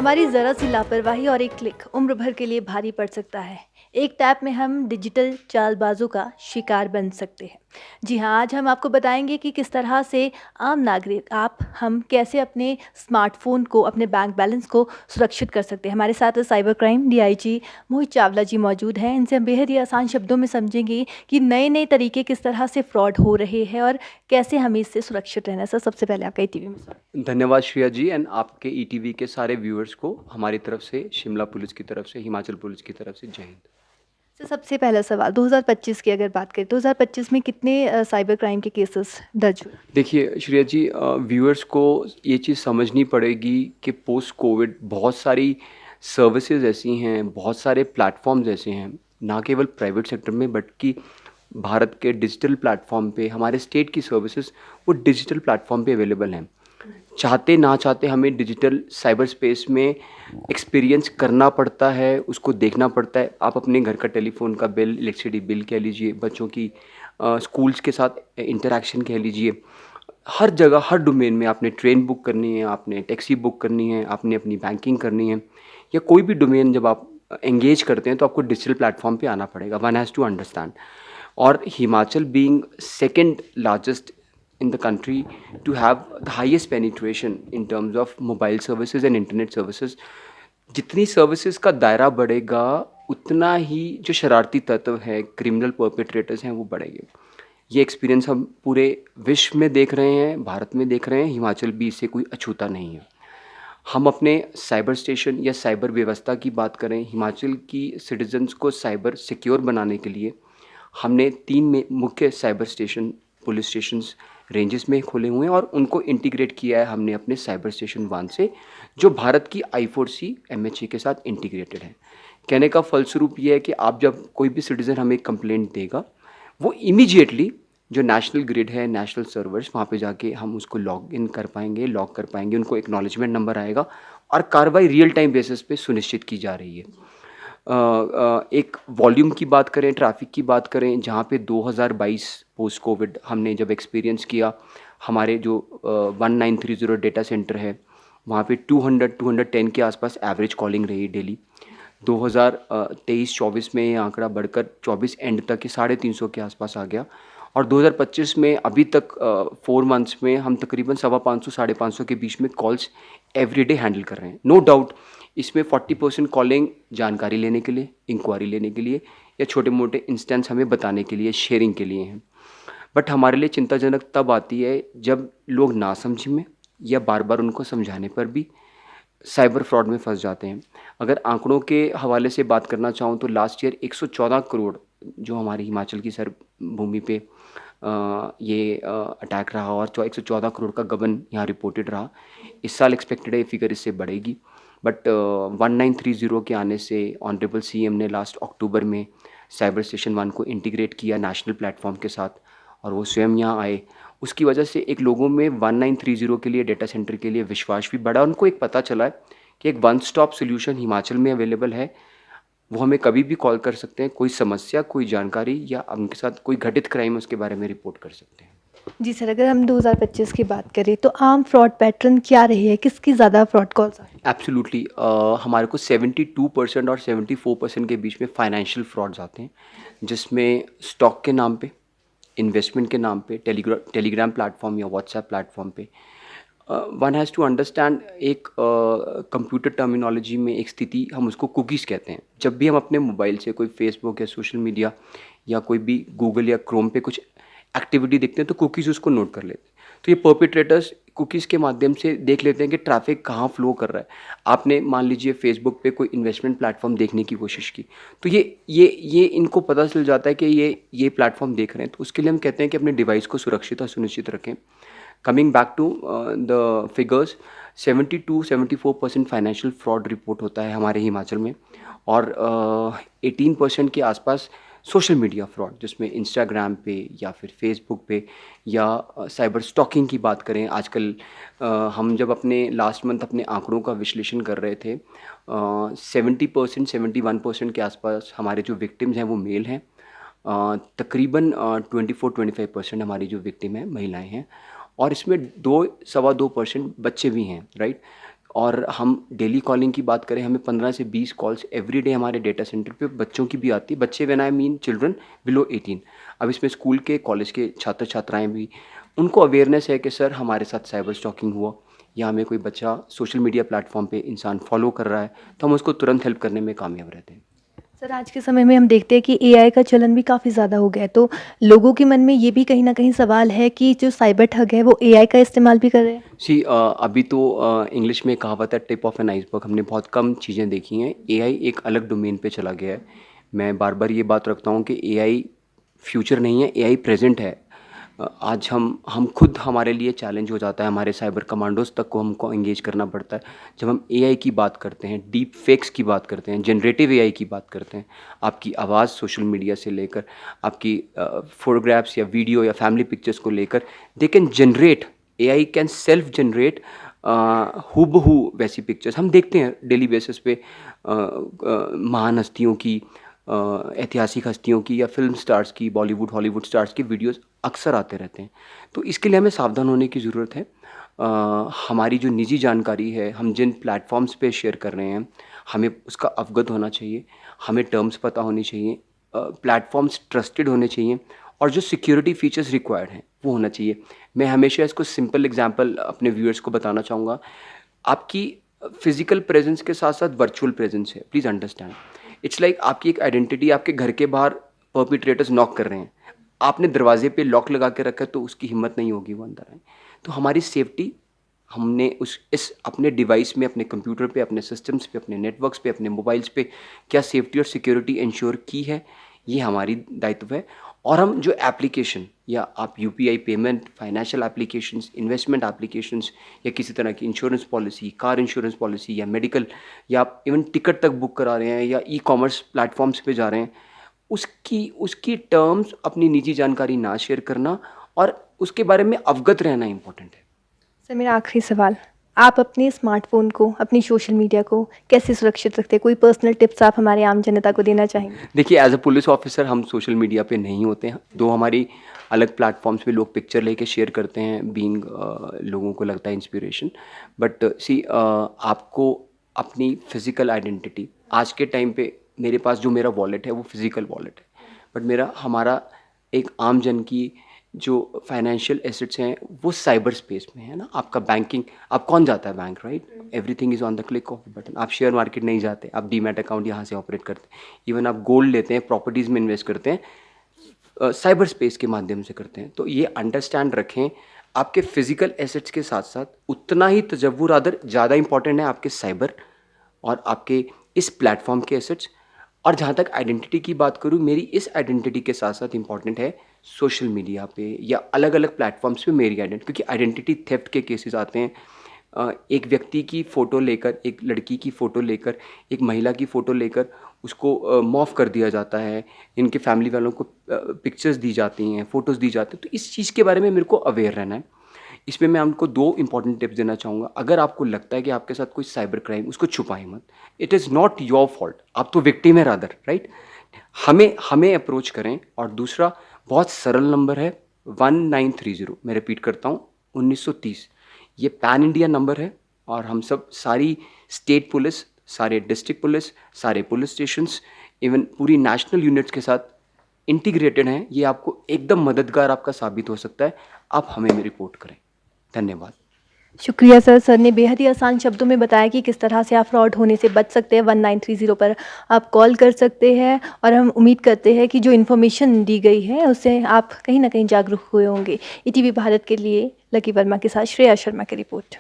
हमारी ज़रा सी लापरवाही और एक क्लिक उम्र भर के लिए भारी पड़ सकता है। एक टैप में हम डिजिटल चालबाजों का शिकार बन सकते हैं। जी हाँ, आज हम आपको बताएंगे कि किस तरह से आम नागरिक हम कैसे अपने स्मार्टफ़ोन को, अपने बैंक बैलेंस को सुरक्षित कर सकते हैं। हमारे साथ cyber crime DIG Mohit Chawla जी मौजूद हैं। इनसे हम बेहद ही आसान शब्दों में समझेंगे कि नए-नए तरीके किस तरह से फ्रॉड हो रहे हैं और कैसे हमें इससे सुरक्षित रहना है। सर, सबसे पहले आपका ईटीवी में स्वागत। धन्यवाद श्रेया जी एंड आपके ईटीवी के सारे व्यूअर्स को हमारी तरफ से, शिमला पुलिस की तरफ से, हिमाचल पुलिस की तरफ से जय हिंद। सर, सबसे पहला सवाल 2025 की अगर बात करें, 2025 में कितने साइबर क्राइम के केसेस दर्ज हुए? देखिए श्रेया जी, व्यूअर्स को ये चीज़ समझनी पड़ेगी कि पोस्ट कोविड बहुत सारी सर्विसेज ऐसी हैं, बहुत सारे प्लेटफॉर्म्स ऐसे हैं, ना केवल प्राइवेट सेक्टर में बल्कि भारत के डिजिटल प्लेटफॉर्म पे हमारे स्टेट की सर्विसेज वो डिजिटल प्लेटफॉर्म पे अवेलेबल हैं। चाहते ना चाहते हमें डिजिटल साइबर स्पेस में एक्सपीरियंस करना पड़ता है, उसको देखना पड़ता है। आप अपने घर का टेलीफोन का बिल, इलेक्ट्रिसिटी बिल कह लीजिए, बच्चों की स्कूल्स के साथ इंटरेक्शन कह लीजिए, हर जगह हर डोमेन में आपने ट्रेन बुक करनी है, आपने टैक्सी बुक करनी है, आपने अपनी बैंकिंग करनी है या कोई भी डोमेन जब आप एंगेज करते हैं तो आपको डिजिटल प्लेटफॉर्म पे आना पड़ेगा। One has to understand. और Himachal being second largest in the country to have the highest penetration in terms of mobile services and internet services, जितनी सर्विसेज का दायरा बढ़ेगा उतना ही जो शरारती तत्व हैं, क्रिमिनल परपेट्रेटर्स हैं, वो बढ़ेंगे। ये एक्सपीरियंस हम पूरे विश्व में देख रहे हैं, भारत में देख रहे हैं, हिमाचल भी इससे कोई अछूता नहीं है। हम अपने साइबर स्टेशन या साइबर व्यवस्था की बात करें, हिमाचल की सिटीजन्स को साइबर सिक्योर बनाने के लिए हमने 3 में मुख्य cyber station, police stations ranges में खोले हुए हैं और उनको इंटीग्रेट किया है हमने अपने साइबर स्टेशन 1 से, जो भारत की I4C MHA के साथ इंटीग्रेटेड है। कहने का फलस्वरूप ये है कि आप जब कोई भी सिटीज़न हमें कंप्लेंट देगा, वो इमीडिएटली जो नेशनल ग्रिड है, नेशनल सर्वर्स, वहाँ पे जाके हम उसको लॉग इन कर पाएंगे, लॉग कर पाएंगे, उनको एक्नॉलेजमेंट नंबर आएगा और कार्रवाई रियल टाइम बेसिस पे सुनिश्चित की जा रही है। एक वॉल्यूम की बात करें, ट्रैफ़िक की बात करें, जहाँ पे 2022 पोस्ट कोविड हमने जब एक्सपीरियंस किया, हमारे जो 1930 डेटा सेंटर है, वहाँ पे 210 के आसपास एवरेज कॉलिंग रही डेली। 2023-24 में ये आंकड़ा बढ़कर 24 एंड तक के 350 के आसपास आ गया और 2025 में अभी तक 4 मंथ्स में हम तकरीबन 550 साढ़े 500 के बीच में कॉल्स एवरीडे हैंडल कर रहे हैं। नो डाउट इसमें 40% कॉलिंग जानकारी लेने के लिए, इंक्वायरी लेने के लिए या छोटे मोटे इंस्टेंस हमें बताने के लिए, शेयरिंग के लिए हैं। बट हमारे लिए चिंताजनक तब आती है जब लोग नासमझी में या बार बार उनको समझाने पर भी साइबर फ्रॉड में फंस जाते हैं। अगर आंकड़ों के हवाले से बात करना चाहूँ तो लास्ट ईयर 114 करोड़ जो हमारी हिमाचल की सर भूमि पे ये अटैक रहा और 114 करोड़ का गबन यहाँ रिपोर्टेड रहा। इस साल एक्सपेक्टेड है फिगर इससे बढ़ेगी, बट 1930 के आने से ऑनरेबल सीएम ने लास्ट अक्टूबर में साइबर स्टेशन 1 को इंटीग्रेट किया नेशनल प्लेटफॉर्म के साथ और वो स्वयं यहाँ आए। उसकी वजह से एक लोगों में 1930 के लिए, डेटा सेंटर के लिए विश्वास भी बढ़ा। उनको एक पता चला है कि एक वन स्टॉप सोल्यूशन हिमाचल में अवेलेबल है, वो हमें कभी भी कॉल कर सकते हैं, कोई समस्या, कोई जानकारी या उनके साथ कोई घटित क्राइम उसके बारे में रिपोर्ट कर सकते हैं। जी सर, अगर हम 2025 की बात करें तो आम फ्रॉड पैटर्न क्या रही है? किसकी ज़्यादा फ्रॉड कॉल्स आ रही हैं? एब्सोल्युटली, हमारे को 72% और 74% के बीच में फाइनेंशियल फ्रॉड्स आते हैं, जिसमें स्टॉक के नाम पे, इन्वेस्टमेंट के नाम पे, टेलीग्राम प्लेटफॉर्म या व्हाट्सएप प्लेटफॉर्म पे। वन हैज़ टू अंडरस्टैंड, एक कंप्यूटर टर्मिनोलॉजी में एक स्थिति हम उसको कुकीज़ कहते हैं। जब भी हम अपने मोबाइल से कोई फेसबुक या सोशल मीडिया या कोई भी गूगल या क्रोम पे कुछ एक्टिविटी देखते हैं तो कुकीज़ उसको नोट कर लेते हैं। तो ये परपेट्रेटर्स कुकीज़ के माध्यम से देख लेते हैं कि ट्रैफिक कहाँ फ्लो कर रहा है। आपने मान लीजिए फेसबुक पे कोई इन्वेस्टमेंट प्लेटफॉर्म देखने की कोशिश की, तो ये इनको पता चल जाता है कि ये प्लेटफॉर्म देख रहे हैं, तो उसके लिए हम कहते हैं कि अपने डिवाइस को सुरक्षित और सुनिश्चित रखें। Coming back to the figures, 72-74% financial fraud report होता है हमारे हिमाचल में और 18% के आसपास सोशल मीडिया फ्रॉड, जिसमें इंस्टाग्राम पे या फिर फेसबुक पे या साइबर स्टॉकिंग की बात करें। आजकल हम जब अपने लास्ट मंथ अपने आंकड़ों का विश्लेषण कर रहे थे, 70% 71% के आसपास हमारे जो विक्टिम्स हैं वो मेल हैं। तकरीबन 24-25% हमारी जो विक्टिम है महिलाएं हैं और इसमें 2 सवा 2% बच्चे भी हैं, राइट। और हम डेली कॉलिंग की बात करें, हमें 15 से 20 कॉल्स एवरी डे हमारे डेटा सेंटर पे बच्चों की भी आती है। बच्चे when I mean children below 18। अब इसमें स्कूल के, कॉलेज के छात्र छात्राएं भी, उनको अवेयरनेस है कि सर हमारे साथ साइबर स्टॉकिंग हुआ, या हमें कोई बच्चा सोशल मीडिया प्लेटफॉर्म पे इंसान फॉलो कर रहा है, तो हम उसको तुरंत हेल्प करने में कामयाब रहते हैं। सर, आज के समय में हम देखते हैं कि एआई का चलन भी काफ़ी ज़्यादा हो गया है, तो लोगों के मन में ये भी कहीं न कहीं सवाल है कि जो साइबर ठग है वो एआई का इस्तेमाल भी कर रहे हैं। अभी तो इंग्लिश में कहावत है टिप ऑफ एन आइसबर्ग, हमने बहुत कम चीज़ें देखी हैं। एआई एक अलग डोमेन पे चला गया है। मैं बार बार ये बात रखता हूँ कि एआई फ्यूचर नहीं है, एआई प्रेजेंट है। आज हम खुद, हमारे लिए चैलेंज हो जाता है, हमारे साइबर कमांडोज तक को हमको एंगेज करना पड़ता है जब हम एआई की बात करते हैं, डीप फेक्स की बात करते हैं, जनरेटिव एआई की बात करते हैं। आपकी आवाज़ सोशल मीडिया से लेकर आपकी फोटोग्राफ्स या वीडियो या फैमिली पिक्चर्स को लेकर, they can generate, AI can self generate हूबहू वैसी पिक्चर्स। हम देखते हैं डेली बेसिस पे महान हस्तियों की, ऐतिहासिक हस्तियों की या फिल्म स्टार्स की, बॉलीवुड हॉलीवुड स्टार्स की वीडियोस अक्सर आते रहते हैं। तो इसके लिए हमें सावधान होने की ज़रूरत है। हमारी जो निजी जानकारी है, हम जिन प्लेटफॉर्म्स पे शेयर कर रहे हैं, हमें उसका अवगत होना चाहिए, हमें टर्म्स पता होनी चाहिए, प्लेटफॉर्म्स ट्रस्टेड होने चाहिए, और जो सिक्योरिटी फीचर्स रिक्वायर्ड हैं वो होना चाहिए। मैं हमेशा इसको सिंपल एग्जांपल अपने व्यूअर्स को बताना चाहूँगा। आपकी फिजिकल प्रेजेंस के साथ साथ वर्चुअल प्रेजेंस है, प्लीज़ अंडरस्टैंड। इट्स लाइक आपकी एक आइडेंटिटी, आपके घर के बाहर परपिट्रेटर्स नॉक कर रहे हैं, आपने दरवाजे पे लॉक लगा के रखा है, तो उसकी हिम्मत नहीं होगी वो अंदर आए। तो हमारी सेफ्टी, हमने इस अपने डिवाइस में, अपने कंप्यूटर पे, अपने सिस्टम्स पे, अपने नेटवर्क्स पे, अपने मोबाइल्स पे क्या सेफ्टी और सिक्योरिटी इंश्योर की है, ये हमारी दायित्व है। और हम जो एप्लीकेशन, या आप UPI payment, financial applications, investment applications, या किसी तरह की insurance policy, car insurance policy या मेडिकल, या आप इवन टिकट तक बुक करा रहे हैं या ई कॉमर्स प्लेटफॉर्म्स पे जा रहे हैं, उसकी टर्म्स, अपनी निजी जानकारी ना शेयर करना और उसके बारे में अवगत रहना इंपॉर्टेंट है। सर, मेरा आखिरी सवाल, आप अपने स्मार्टफ़ोन को, अपनी सोशल मीडिया को कैसे सुरक्षित रखते हैं? कोई पर्सनल टिप्स आप हमारे आम जनता को देना चाहेंगे? देखिए, एज अ पुलिस ऑफिसर हम सोशल मीडिया पे नहीं होते हैं, दो हमारी अलग प्लेटफॉर्म्स पे लोग पिक्चर लेके शेयर करते हैं, बीइंग लोगों को लगता है इंस्पिरेशन। बट सी, आपको अपनी फिजिकल आइडेंटिटी, आज के टाइम पे मेरे पास जो मेरा वॉलेट है वो फिजिकल वॉलेट है, बट हमारा एक आम जन की जो फाइनेंशियल एसेट्स हैं वो साइबर स्पेस में है ना। आपका बैंकिंग, आप कौन जाता है bank, right? Everything is on the click off button. आप शेयर मार्केट नहीं जाते, आप डीमैट अकाउंट यहाँ से ऑपरेट करते हैं, इवन आप गोल्ड लेते हैं, प्रॉपर्टीज़ में इन्वेस्ट करते हैं, साइबर स्पेस के माध्यम से करते हैं। तो ये अंडरस्टैंड रखें, आपके फिजिकल एसेट्स के साथ साथ उतना ही तजव्वुर आदर ज़्यादा इंपॉर्टेंट है आपके साइबर और आपके इस प्लेटफॉर्म के एसेट्स। और जहाँ तक आइडेंटिटी की बात करूँ, मेरी इस आइडेंटिटी के साथ साथ इंपॉर्टेंट है सोशल मीडिया पे या अलग अलग प्लेटफॉर्म्स पे मेरी आइडेंटिटी, क्योंकि आइडेंटिटी थेफ्ट के केसेस आते हैं। एक व्यक्ति की फ़ोटो लेकर, एक लड़की की फ़ोटो लेकर, एक महिला की फ़ोटो लेकर उसको मॉर्फ कर दिया जाता है, इनके फैमिली वालों को पिक्चर्स दी जाती हैं, फ़ोटोज़ दी जाती हैं। तो इस चीज़ के बारे में मेरे को अवेयर रहना है। इसमें मैं आपको 2 इंपॉर्टेंट टिप्स देना चाहूँगा। अगर आपको लगता है कि आपके साथ कोई साइबर क्राइम, उसको छुपाएं मत। It is not your fault, आप तो विक्टिम है रादर, राइट? हमें अप्रोच करें। और दूसरा बहुत सरल नंबर है 1930, मैं रिपीट करता हूँ 1930। ये पैन इंडिया नंबर है और हम सब, सारी स्टेट पुलिस, सारे डिस्ट्रिक्ट पुलिस, सारे पुलिस स्टेशंस, इवन पूरी नेशनल यूनिट्स के साथ इंटीग्रेटेड हैं। ये आपको एकदम मददगार आपका साबित हो सकता है। आप हमें रिपोर्ट करें। धन्यवाद। शुक्रिया सर। सर ने बेहद ही आसान शब्दों में बताया कि किस तरह से आप फ्रॉड होने से बच सकते हैं। 1930 पर आप कॉल कर सकते हैं और हम उम्मीद करते हैं कि जो इन्फॉर्मेशन दी गई है उससे आप कहीं ना कहीं जागरूक हुए होंगे। ईटीवी भारत के लिए लकी वर्मा के साथ श्रेया शर्मा की रिपोर्ट।